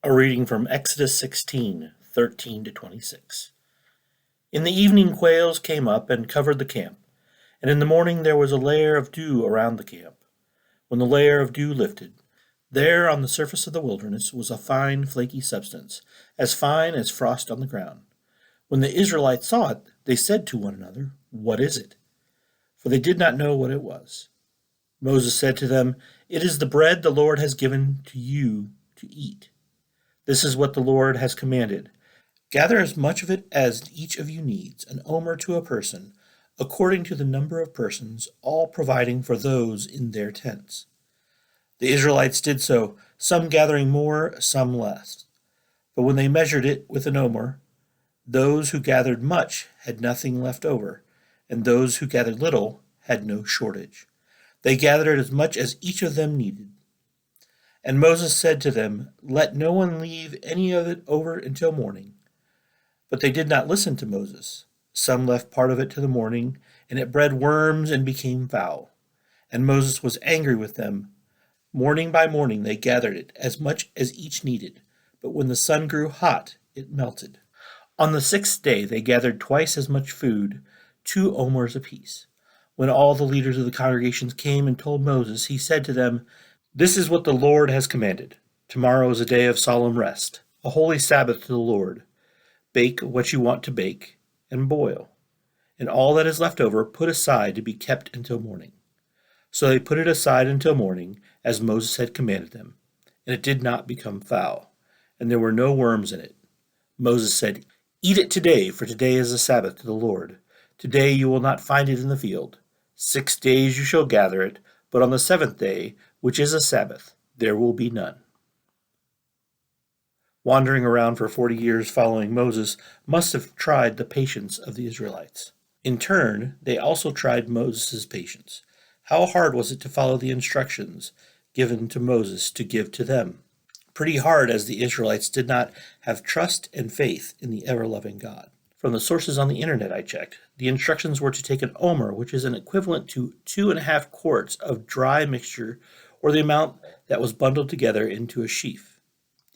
A reading from Exodus 16:13-26. In the evening quails came up and covered the camp, and in the morning there was a layer of dew around the camp. When the layer of dew lifted, there on the surface of the wilderness was a fine flaky substance, as fine as frost on the ground. When the Israelites saw it, they said to one another, "What is it?" For they did not know what it was. Moses said to them, "It is the bread the Lord has given to you to eat. This is what the Lord has commanded. Gather as much of it as each of you needs, an omer to a person, according to the number of persons, all providing for those in their tents." The Israelites did so, some gathering more, some less. But when they measured it with an omer, those who gathered much had nothing left over, and those who gathered little had no shortage. They gathered as much as each of them needed. And Moses said to them, "Let no one leave any of it over until morning." But they did not listen to Moses. Some left part of it to the morning, and it bred worms and became foul. And Moses was angry with them. Morning by morning they gathered it, as much as each needed. But when the sun grew hot, it melted. On the sixth day they gathered twice as much food, 2 omers apiece. When all the leaders of the congregations came and told Moses, he said to them, "This is what the Lord has commanded. Tomorrow is a day of solemn rest, a holy Sabbath to the Lord. Bake what you want to bake, and boil. And all that is left over put aside to be kept until morning." So they put it aside until morning, as Moses had commanded them. And it did not become foul, and there were no worms in it. Moses said, "Eat it today, for today is a Sabbath to the Lord. Today you will not find it in the field. 6 days you shall gather it, but on the 7th day, which is a Sabbath, there will be none." Wandering around for 40 years following Moses must have tried the patience of the Israelites. In turn, they also tried Moses' patience. How hard was it to follow the instructions given to Moses to give to them? Pretty hard, as the Israelites did not have trust and faith in the ever-loving God. From the sources on the internet I checked, the instructions were to take an omer, which is an equivalent to 2.5 quarts of dry mixture, or the amount that was bundled together into a sheaf.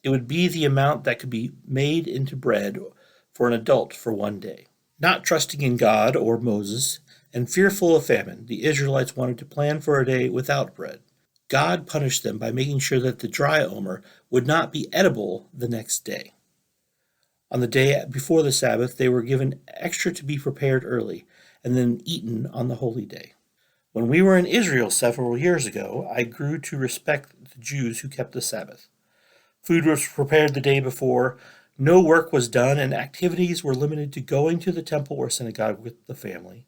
It would be the amount that could be made into bread for an adult for one day. Not trusting in God or Moses, and fearful of famine, the Israelites wanted to plan for a day without bread. God punished them by making sure that the dry omer would not be edible the next day. On the day before the Sabbath, they were given extra to be prepared early, and then eaten on the holy day. When we were in Israel several years ago, I grew to respect the Jews who kept the Sabbath. Food was prepared the day before, no work was done, and activities were limited to going to the temple or synagogue with the family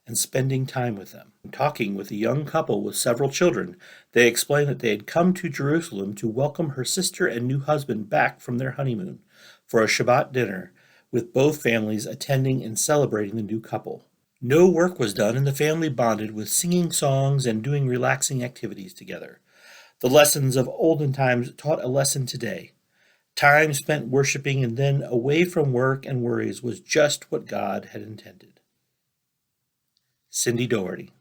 and spending time with them. Talking with a young couple with several children, they explained that they had come to Jerusalem to welcome her sister and new husband back from their honeymoon for a Shabbat dinner, with both families attending and celebrating the new couple. No work was done, and the family bonded with singing songs and doing relaxing activities together. The lessons of olden times taught a lesson today. Time spent worshiping and then away from work and worries was just what God had intended. Cindy Doherty.